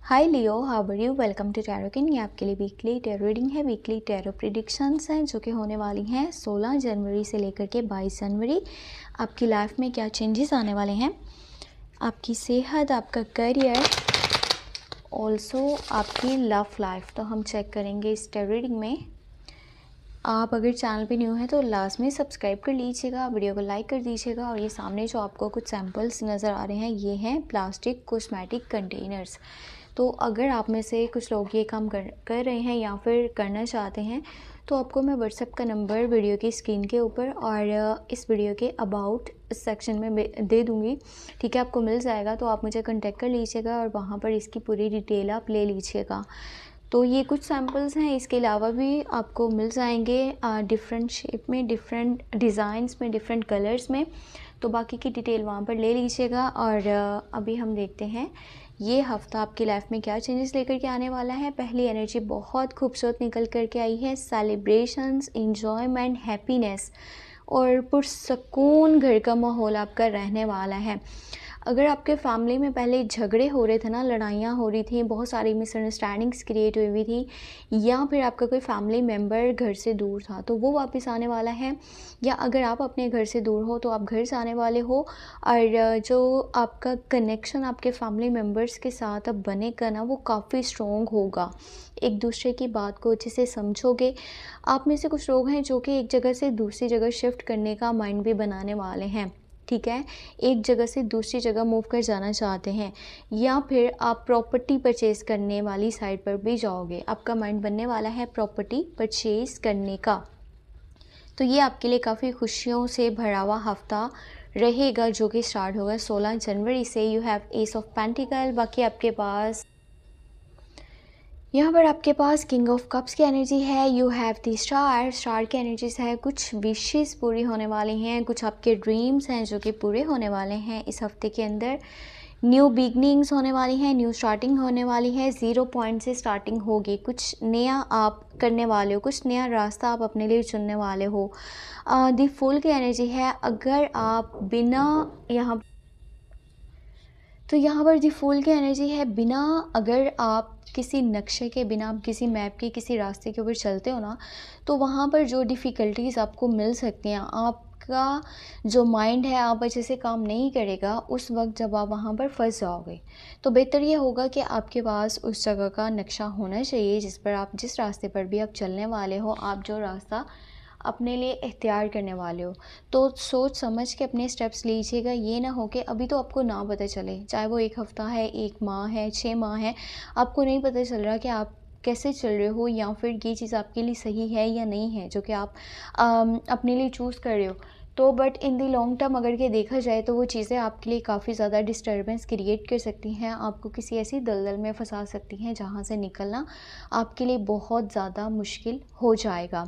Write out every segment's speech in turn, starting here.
Hi Leo, how are you? Welcome to tarot king. ये आपके लिए वीकली टैरो रीडिंग है। वीकली टैरो प्रिडिक्शंस हैं जो कि होने वाली हैं 16 जनवरी से लेकर के 22 जनवरी। आपकी लाइफ में क्या चेंजेस आने वाले हैं, आपकी सेहत, आपका करियर, ऑल्सो आपकी लव लाइफ, तो हम चेक करेंगे इस टैरो रीडिंग में। आप अगर चैनल पे न्यू हैं तो लाजमी सब्सक्राइब कर लीजिएगा, वीडियो को लाइक कर दीजिएगा। और ये सामने जो आपको कुछ सैम्पल्स नज़र आ रहे हैं ये हैं प्लास्टिक कॉस्मेटिक कंटेनर्स। तो अगर आप में से कुछ लोग ये काम कर रहे हैं या फिर करना चाहते हैं तो आपको मैं व्हाट्सएप का नंबर वीडियो की स्क्रीन के ऊपर और इस वीडियो के अबाउट सेक्शन में दे दूँगी, ठीक है? आपको मिल जाएगा, तो आप मुझे कांटेक्ट कर लीजिएगा और वहाँ पर इसकी पूरी डिटेल आप ले लीजिएगा। तो ये कुछ सैम्पल्स हैं, इसके अलावा भी आपको मिल जाएंगे डिफरेंट शेप में, डिफरेंट डिज़ाइंस में, डिफरेंट कलर्स में। तो बाकी की डिटेल वहाँ पर ले लीजिएगा। और अभी हम देखते हैं ये हफ़्ता आपकी लाइफ में क्या चेंजेस लेकर के आने वाला है। पहली एनर्जी बहुत खूबसूरत निकल कर के आई है, सेलिब्रेशंस, इंजॉयमेंट, हैप्पीनेस और पुरसकून घर का माहौल आपका रहने वाला है। अगर आपके फैमिली में पहले झगड़े हो रहे थे ना, लड़ाइयाँ हो रही थी, बहुत सारी मिसअंडरस्टैंडिंग्स क्रिएट हुई थी, या फिर आपका कोई फैमिली मेम्बर घर से दूर था तो वो वापस आने वाला है, या अगर आप अपने घर से दूर हो तो आप घर से आने वाले हो। और जो आपका कनेक्शन आपके फैमिली मेम्बर्स के साथ अब बनेगा ना, वो काफ़ी स्ट्रॉन्ग होगा। एक दूसरे की बात को अच्छे से समझोगे। आप में से कुछ लोग हैं जो कि एक जगह से दूसरी जगह शिफ्ट करने का माइंड भी बनाने वाले हैं, ठीक है? एक जगह से दूसरी जगह मूव कर जाना चाहते हैं, या फिर आप प्रॉपर्टी परचेज़ करने वाली साइड पर भी जाओगे। आपका माइंड बनने वाला है प्रॉपर्टी परचेज़ करने का। तो ये आपके लिए काफ़ी खुशियों से भरा हुआ हफ्ता रहेगा जो कि स्टार्ट होगा 16 जनवरी से। You have S of pentacle. बाकी आपके पास यहाँ पर आपके पास किंग ऑफ कप्स की एनर्जी है। यू हैव द स्टार की एनर्जीज है। कुछ विशेस पूरी होने वाली हैं, कुछ आपके ड्रीम्स हैं जो कि पूरे होने वाले हैं इस हफ्ते के अंदर। न्यू बिगनिंग्स होने वाली हैं, न्यू स्टार्टिंग होने वाली है। 0 पॉइंट से स्टार्टिंग होगी, कुछ नया आप करने वाले हो, कुछ नया रास्ता आप अपने लिए चुनने वाले हो। द फूल की एनर्जी है। अगर आप बिना यहाँ पर दी फूल की एनर्जी है, बिना अगर आप किसी नक्शे के, बिना आप किसी मैप के किसी रास्ते के ऊपर चलते हो ना, तो वहाँ पर जो डिफ़िकल्टीज़ आपको मिल सकती हैं, आपका जो माइंड है आप अच्छे से काम नहीं करेगा उस वक्त जब आप वहाँ पर फंस जाओगे। तो बेहतर ये होगा कि आपके पास उस जगह का नक्शा होना चाहिए जिस पर आप, जिस रास्ते पर भी आप चलने वाले हो, आप जो रास्ता अपने लिए इख्तियार करने वाले हो, तो सोच समझ के अपने स्टेप्स लीजिएगा। ये ना हो कि अभी तो आपको ना पता चले, चाहे वो 1 हफ़्ता है, 1 माह है, 6 माह है, आपको नहीं पता चल रहा कि आप कैसे चल रहे हो या फिर ये चीज़ आपके लिए सही है या नहीं है जो कि आप अपने लिए चूज़ कर रहे हो। तो but in the long term अगर के देखा जाए तो वो चीज़ें आपके लिए काफ़ी ज़्यादा डिस्टर्बेंस क्रिएट कर सकती हैं, आपको किसी ऐसी दलदल में फंसा सकती हैं जहाँ से निकलना आपके लिए बहुत ज़्यादा मुश्किल हो जाएगा।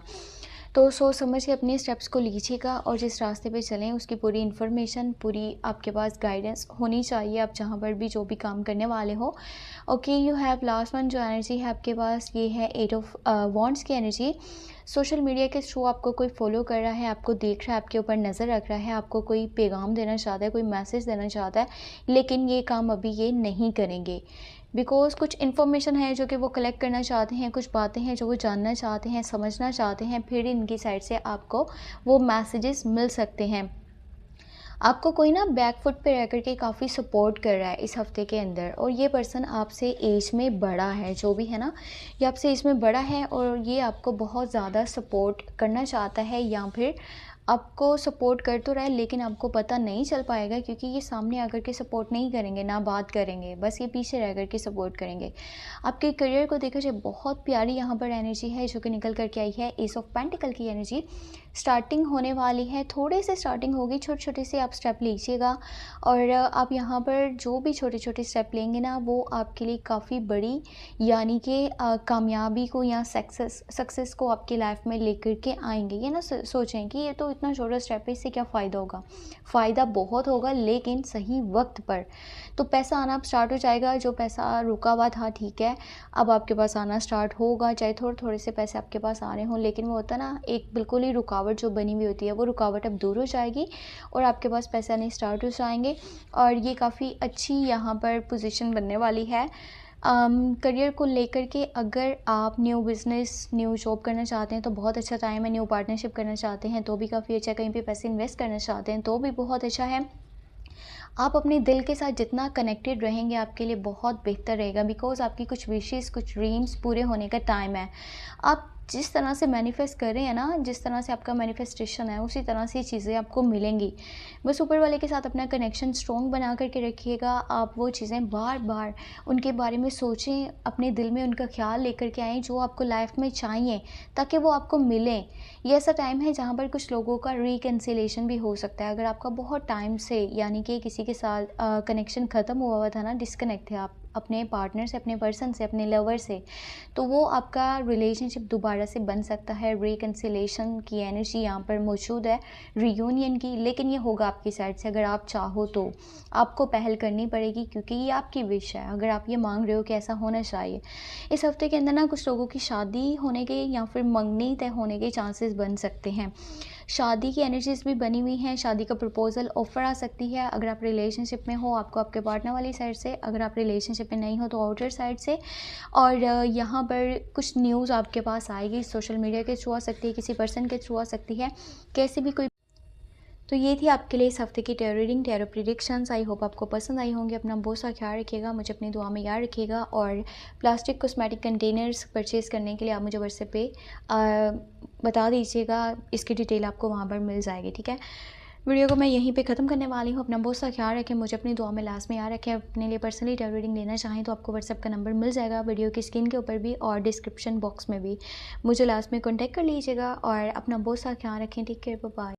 तो सोच समझ के अपने स्टेप्स को लीजिएगा और जिस रास्ते पे चलें उसकी पूरी इन्फॉर्मेशन, पूरी आपके पास गाइडेंस होनी चाहिए, आप जहाँ पर भी जो भी काम करने वाले हो। Okay, you have last one जो एनर्जी है आपके पास, ये है 8 ऑफ वॉन्ड्स की एनर्जी। सोशल मीडिया के थ्रू आपको कोई फॉलो कर रहा है, आपको देख रहा है, आपके ऊपर नज़र रख रहा है, आपको कोई पैगाम देना चाहता है, कोई मैसेज देना चाहता है, लेकिन ये काम अभी ये नहीं करेंगे बिकॉज़ कुछ इन्फॉर्मेशन है जो कि वो कलेक्ट करना चाहते हैं, कुछ बातें हैं जो वो जानना चाहते हैं, समझना चाहते हैं, फिर इनकी साइड से आपको वो मैसेजेस मिल सकते हैं। आपको कोई ना बैक फुट पे रह कर के काफ़ी सपोर्ट कर रहा है इस हफ्ते के अंदर, और ये पर्सन आपसे एज में बड़ा है, जो भी है ना, ये आपसे एज में बड़ा है और ये आपको बहुत ज़्यादा सपोर्ट करना चाहता है, या फिर आपको सपोर्ट कर तो रहा है लेकिन आपको पता नहीं चल पाएगा क्योंकि ये सामने आकर के सपोर्ट नहीं करेंगे, ना बात करेंगे, बस ये पीछे रह कर के सपोर्ट करेंगे। आपके करियर को देखा जाए बहुत प्यारी यहाँ पर एनर्जी है जो कि निकल करके आई है, एस ऑफ पेंटिकल की एनर्जी। स्टार्टिंग होने वाली है, थोड़े से स्टार्टिंग होगी, छोटे छोटे से आप स्टेप लीजिएगा और आप यहाँ पर जो भी छोटे छोटे स्टेप लेंगे ना वो आपके लिए काफ़ी बड़ी, यानी कि कामयाबी को या सक्सेस को आपकी लाइफ में लेकर के आएंगे। ये ना सोचें कि ये तो इतना छोटा स्टेप है, इससे क्या फ़ायदा होगा। फ़ायदा बहुत होगा लेकिन सही वक्त पर। तो पैसा आना स्टार्ट हो जाएगा, जो पैसा रुका हुआ था ठीक है, अब आपके पास आना स्टार्ट होगा, चाहे थोड़े थोड़े से पैसे आपके पास आ रहे हों, लेकिन वो होता ना एक बिल्कुल ही रुकावट जो बनी हुई होती है, वो रुकावट अब दूर हो जाएगी और आपके पास पैसे आने स्टार्ट हो जाएंगे। और ये काफ़ी अच्छी यहाँ पर पोजीशन बनने वाली है। करियर को लेकर के अगर आप न्यू बिज़नेस, न्यू जॉब करना चाहते हैं तो बहुत अच्छा टाइम है, न्यू पार्टनरशिप करना चाहते हैं तो भी काफ़ी अच्छा है, कहीं पे पैसे इन्वेस्ट करना चाहते हैं तो भी बहुत अच्छा है। आप अपने दिल के साथ जितना कनेक्टेड रहेंगे आपके लिए बहुत बेहतर रहेगा, बिकॉज़ आपकी कुछ विशेज़, कुछ ड्रीम्स पूरे होने का टाइम है। आप जिस तरह से मैनिफेस्ट कर रहे हैं ना, जिस तरह से आपका मैनिफेस्टेशन है, उसी तरह से चीज़ें आपको मिलेंगी। बस ऊपर वाले के साथ अपना कनेक्शन स्ट्रॉन्ग बना कर के रखिएगा। आप वो चीज़ें बार-बार उनके बारे में सोचें, अपने दिल में उनका ख़्याल लेकर के आएँ जो आपको लाइफ़ में चाहिए, ताकि वो आपको मिलें। ये ऐसा टाइम है जहाँ पर कुछ लोगों का रिकन्सिलिएशन भी हो सकता है। अगर आपका बहुत टाइम से यानी कि किसी के साथ कनेक्शन ख़त्म हुआ हुआ था ना, डिस्कनेक्ट थे आप अपने पार्टनर से, अपने पर्सन से, अपने लवर से, तो वो आपका रिलेशनशिप दोबारा से बन सकता है। रिकन्सिलिएशन की एनर्जी यहाँ पर मौजूद है, रियूनियन की, लेकिन ये होगा आपकी साइड से अगर आप चाहो तो। आपको पहल करनी पड़ेगी क्योंकि ये आपकी विश है, अगर आप ये मांग रहे हो कि ऐसा होना चाहिए। इस हफ्ते के अंदर ना कुछ लोगों की शादी होने के या फिर मंगनी तय होने के चांसेस बन सकते हैं। शादी की एनर्जीज़ भी बनी हुई हैं, शादी का प्रपोज़ल ऑफ़र आ सकती है। अगर आप रिलेशनशिप में हो, आपको आपके पार्टनर वाली साइड से, अगर आप रिलेशनशिप में नहीं हो तो आउटर साइड से। और यहाँ पर कुछ न्यूज़ आपके पास आएगी, सोशल मीडिया के थ्रू आ सकती है, किसी पर्सन के थ्रू आ सकती है, कैसे भी कोई। तो ये थी आपके लिए इस हफ्ते की tarot reading, tarot predictions. I hope आपको पसंद आई होंगी। अपना बहुत सा ख्याल रखिएगा, मुझे अपनी दुआ में याद रखिएगा। और प्लास्टिक कॉस्मेटिक कंटेनर्स परचेज़ करने के लिए आप मुझे व्हाट्सएप पे बता दीजिएगा, इसकी डिटेल आपको वहाँ पर मिल जाएगी, ठीक है। वीडियो को मैं यहीं पे ख़त्म करने वाली हूँ। अपना बहुत सा ख्याल रखें, मुझे अपनी दुआ में लास्ट में याद रखें। अपने लिए पर्सनली टैरो रीडिंग लेना चाहें तो आपको व्हाट्सएप का नंबर मिल जाएगा वीडियो की स्क्रीन के ऊपर भी और डिस्क्रिप्शन बॉक्स में भी। मुझे लास्ट में कॉन्टैक्ट कर लीजिएगा और अपना बहुत सा ख्याल रखें। Take care, bye bye.